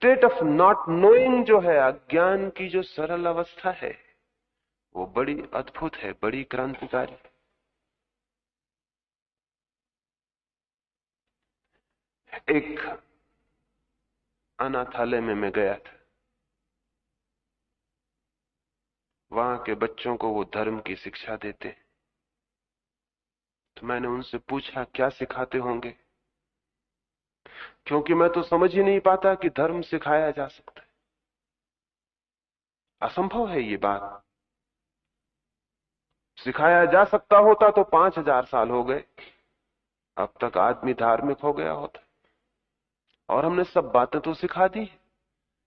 State of not knowing जो है, अज्ञान की जो सरल अवस्था है, वो बड़ी अद्भुत है, बड़ी क्रांतिकारी। एक अनाथालय में मैं गया था। वहां के बच्चों को वो धर्म की शिक्षा देते हैं। तो मैंने उनसे पूछा क्या सिखाते होंगे, क्योंकि मैं तो समझ ही नहीं पाता कि धर्म सिखाया जा सकता है। असंभव है ये बात। सिखाया जा सकता होता तो 5000 साल हो गए, अब तक आदमी धार्मिक हो गया होता। और हमने सब बातें तो सिखा दी।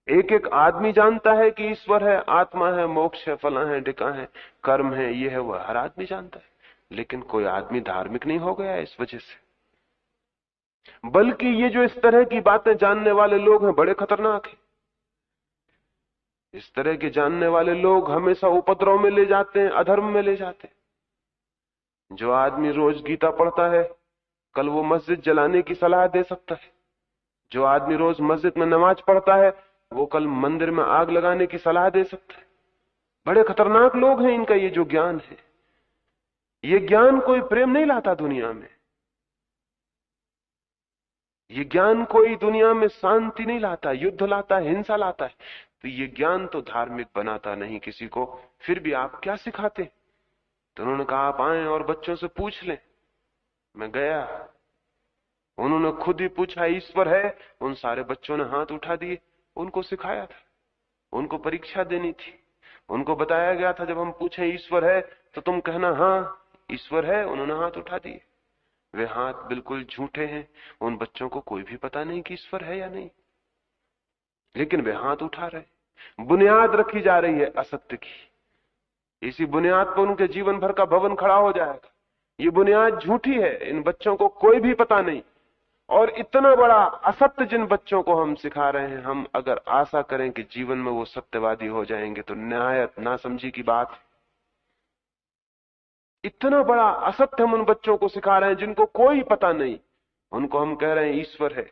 एक एक आदमी जानता है कि ईश्वर है, आत्मा है, मोक्ष है, फला है, ढिका है, कर्म है, ये है, वह हर आदमी जानता है। लेकिन कोई आदमी धार्मिक नहीं हो गया इस वजह से। बल्कि ये जो इस तरह की बातें जानने वाले लोग हैं, बड़े खतरनाक हैं। इस तरह के जानने वाले लोग हमेशा उपद्रव में ले जाते हैं, अधर्म में ले जाते हैं। जो आदमी रोज गीता पढ़ता है, कल वो मस्जिद जलाने की सलाह दे सकता है। जो आदमी रोज मस्जिद में नमाज पढ़ता है, वो कल मंदिर में आग लगाने की सलाह दे सकता है। बड़े खतरनाक लोग हैं। इनका ये जो ज्ञान है, ये ज्ञान कोई प्रेम नहीं लाता दुनिया में। ये ज्ञान कोई दुनिया में शांति नहीं लाता, युद्ध लाता है, हिंसा लाता है। तो ये ज्ञान तो धार्मिक बनाता नहीं किसी को। फिर भी आप क्या सिखाते? तो उन्होंने कहा आप आए और बच्चों से पूछ लें। मैं गया, उन्होंने खुद ही पूछा ईश्वर है, उन सारे बच्चों ने हाथ उठा दिए। उनको सिखाया था, उनको परीक्षा देनी थी। उनको बताया गया था जब हम पूछें ईश्वर है तो तुम कहना हाँ ईश्वर है। उन्होंने हाथ उठा दिए। वे हाथ बिल्कुल झूठे हैं। उन बच्चों को कोई भी पता नहीं कि ईश्वर है या नहीं, लेकिन वे हाथ उठा रहे। बुनियाद रखी जा रही है असत्य की। इसी बुनियाद पर उनके जीवन भर का भवन खड़ा हो जाएगा। ये बुनियाद झूठी है, इन बच्चों को कोई भी पता नहीं। और इतना बड़ा असत्य जिन बच्चों को हम सिखा रहे हैं, हम अगर आशा करें कि जीवन में वो सत्यवादी हो जाएंगे तो निहायत नासमझी की बात है। इतना बड़ा असत्य हम उन बच्चों को सिखा रहे हैं जिनको कोई पता नहीं। उनको हम कह रहे हैं ईश्वर है,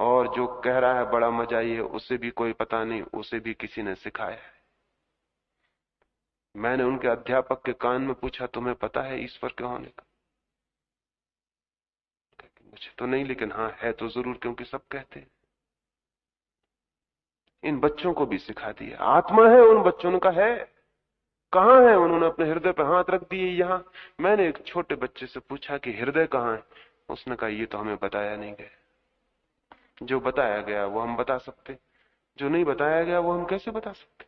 और जो कह रहा है बड़ा मजा ये, उसे भी कोई पता नहीं, उसे भी किसी ने सिखाया है। मैंने उनके अध्यापक के कान में पूछा तुम्हें पता है ईश्वर के होने का? मुझे तो नहीं, लेकिन हाँ है तो जरूर, क्योंकि सब कहते हैं। इन बच्चों को भी सिखा दिया आत्मा है। उन बच्चों ने कहा है कहां है? उन्होंने अपने हृदय पर हाथ रख दिए। यहां। मैंने एक छोटे बच्चे से पूछा कि हृदय कहां है? उसने कहा ये तो हमें बताया नहीं गया। जो बताया गया वो हम बता सकते, जो नहीं बताया गया वो हम कैसे बता सकते?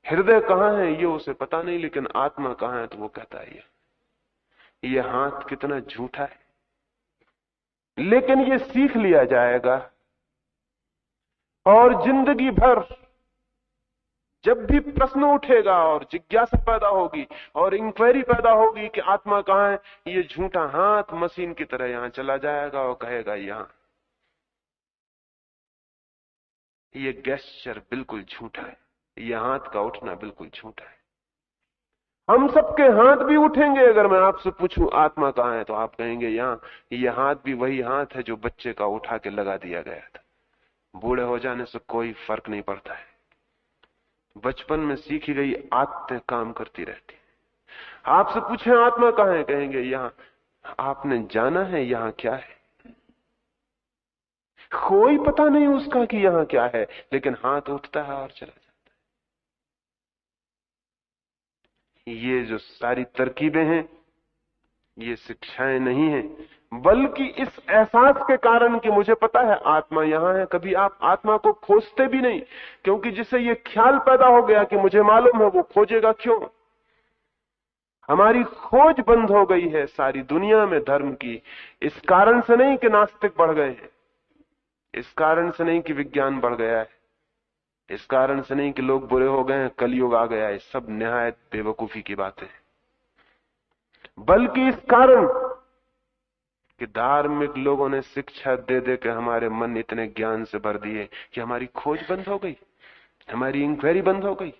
हृदय कहां है ये उसे पता नहीं, लेकिन आत्मा कहां है तो वो कहता है ये हाथ कितना झूठा है। लेकिन ये सीख लिया जाएगा, और जिंदगी भर जब भी प्रश्न उठेगा और जिज्ञासा पैदा होगी और इंक्वायरी पैदा होगी कि आत्मा कहां है, ये झूठा हाथ मशीन की तरह यहां चला जाएगा और कहेगा यहां। ये गेस्चर बिल्कुल झूठा है, ये हाथ का उठना बिल्कुल झूठा है। हम सबके हाथ भी उठेंगे। अगर मैं आपसे पूछूं आत्मा कहां है तो आप कहेंगे यहां। ये हाथ भी वही हाथ है जो बच्चे का उठा के लगा दिया गया था। बूढ़े हो जाने से कोई फर्क नहीं पड़ता है। बचपन में सीखी गई आदतें काम करती रहती। आपसे पूछे आत्मा कहां है, कहेंगे यहां। आपने जाना है यहां क्या है? कोई पता नहीं उसका कि यहां क्या है, लेकिन हाथ उठता है और चला जाता है। ये जो सारी तरकीबें हैं, ये शिक्षाएं नहीं है, बल्कि इस एहसास के कारण कि मुझे पता है आत्मा यहां है। कभी आप आत्मा को खोजते भी नहीं, क्योंकि जिसे ये ख्याल पैदा हो गया कि मुझे मालूम है, वो खोजेगा क्यों? हमारी खोज बंद हो गई है सारी दुनिया में धर्म की। इस कारण से नहीं कि नास्तिक बढ़ गए हैं, इस कारण से नहीं कि विज्ञान बढ़ गया है, इस कारण से नहीं कि लोग बुरे हो गए हैं, कलयुग आ गया है। सब निहायत बेवकूफी की बातें हैं। बल्कि इस कारण कि धार्मिक लोगों ने शिक्षा दे दे के हमारे मन इतने ज्ञान से भर दिए कि हमारी खोज बंद हो गई, हमारी इंक्वायरी बंद हो गई।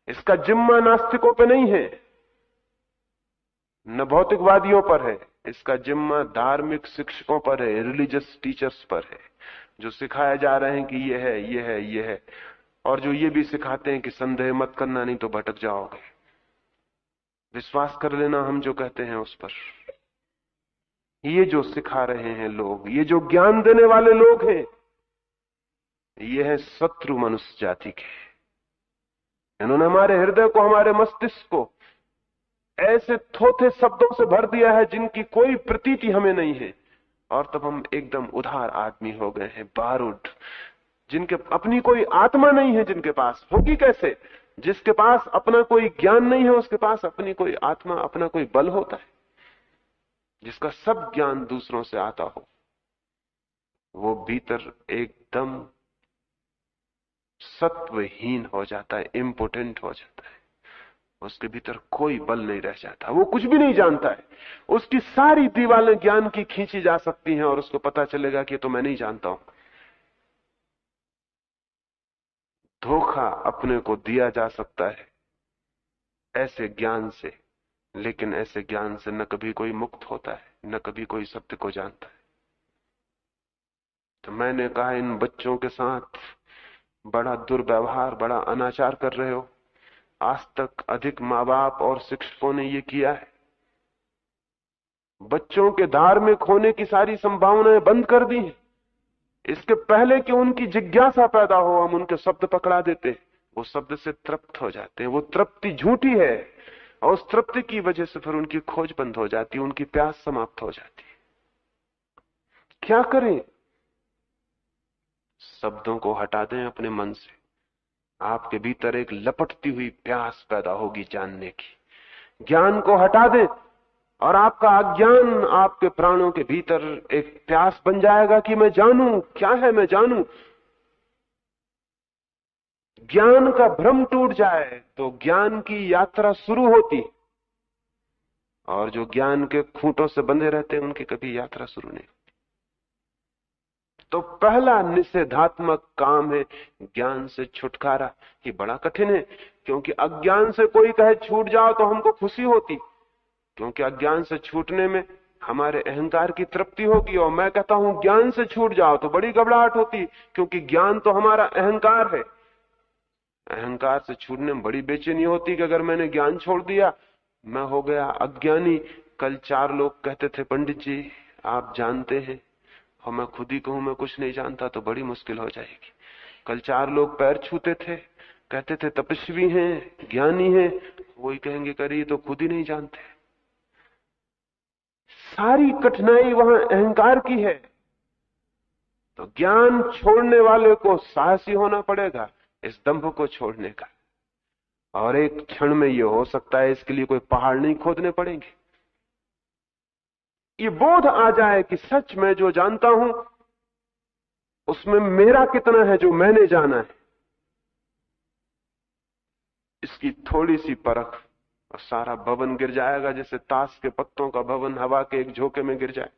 इसका जिम्मा नास्तिकों पे नहीं है, न भौतिकवादियों पर है। इसका जिम्मा धार्मिक शिक्षकों पर है, रिलीजियस टीचर्स पर है। जो सिखाए जा रहे हैं कि ये है, ये है, ये है, और जो ये भी सिखाते हैं कि संदेह मत करना नहीं तो भटक जाओगे। विश्वास कर लेना हम जो कहते हैं उस पर। ये जो सिखा रहे हैं लोग, ये जो ज्ञान देने वाले लोग हैं, ये है शत्रु मनुष्य जाति के। इन्होंने हमारे हृदय को, हमारे मस्तिष्क को ऐसे थोथे शब्दों से भर दिया है जिनकी कोई प्रतीति हमें नहीं है, और तब हम एकदम उधार आदमी हो गए हैं, बारूद, जिनके अपनी कोई आत्मा नहीं है, जिनके पास होगी कैसे? जिसके पास अपना कोई ज्ञान नहीं है उसके पास अपनी कोई आत्मा, अपना कोई बल होता है। जिसका सब ज्ञान दूसरों से आता हो, वो भीतर एकदम सत्वहीन हो जाता है, इम्पोटेंट हो जाता है। उसके भीतर कोई बल नहीं रह जाता, वो कुछ भी नहीं जानता है। उसकी सारी दीवारें ज्ञान की खींची जा सकती हैं और उसको पता चलेगा कि तो मैं नहीं जानता हूं। धोखा अपने को दिया जा सकता है ऐसे ज्ञान से, लेकिन ऐसे ज्ञान से न कभी कोई मुक्त होता है, न कभी कोई सत्य को जानता है। तो मैंने कहा, इन बच्चों के साथ बड़ा दुर्व्यवहार, बड़ा अनाचार कर रहे हो। आज तक अधिक माँ बाप और शिक्षकों ने ये किया है। बच्चों के धार्मिक होने की सारी संभावनाएं बंद कर दी हैं। इसके पहले कि उनकी जिज्ञासा पैदा हो, हम उनके शब्द पकड़ा देते हैं, वो शब्द से तृप्त हो जाते हैं। वो तृप्ति झूठी है, और उस तृप्ति की वजह से फिर उनकी खोज बंद हो जाती है, उनकी प्यास समाप्त हो जाती है। क्या करें? शब्दों को हटा दें अपने मन से। आपके भीतर एक लपटती हुई प्यास पैदा होगी जानने की। ज्ञान को हटा दें और आपका अज्ञान आपके प्राणों के भीतर एक प्यास बन जाएगा कि मैं जानूं क्या है, मैं जानूं। ज्ञान का भ्रम टूट जाए तो ज्ञान की यात्रा शुरू होती, और जो ज्ञान के खूंटों से बंधे रहते हैं उनकी कभी यात्रा शुरू नहीं। तो पहला निषेधात्मक काम है ज्ञान से छुटकारा। ये बड़ा कठिन है, क्योंकि अज्ञान से कोई कहे छूट जाओ तो हमको खुशी होती, क्योंकि अज्ञान से छूटने में हमारे अहंकार की तृप्ति होगी। और मैं कहता हूं ज्ञान से छूट जाओ तो बड़ी घबराहट होती, क्योंकि ज्ञान तो हमारा अहंकार है। अहंकार से छूटने में बड़ी बेचैनी होती कि अगर मैंने ज्ञान छोड़ दिया, मैं हो गया अज्ञानी। कल 4 लोग कहते थे, पंडित जी आप जानते हैं, और मैं खुद ही कहूं मैं कुछ नहीं जानता तो बड़ी मुश्किल हो जाएगी। कल 4 लोग पैर छूते थे, कहते थे तपस्वी हैं, ज्ञानी हैं, वही कहेंगे करिए तो खुद ही नहीं जानते। सारी कठिनाई वहां अहंकार की है। तो ज्ञान छोड़ने वाले को साहसी होना पड़ेगा इस दंभ को छोड़ने का, और एक क्षण में ये हो सकता है। इसके लिए कोई पहाड़ नहीं खोदने पड़ेंगे। ये बोध आ जाए कि सच में जो जानता हूं उसमें मेरा कितना है जो मैंने जाना है, इसकी थोड़ी सी परख और सारा भवन गिर जाएगा, जैसे ताश के पत्तों का भवन हवा के एक झोंके में गिर जाए।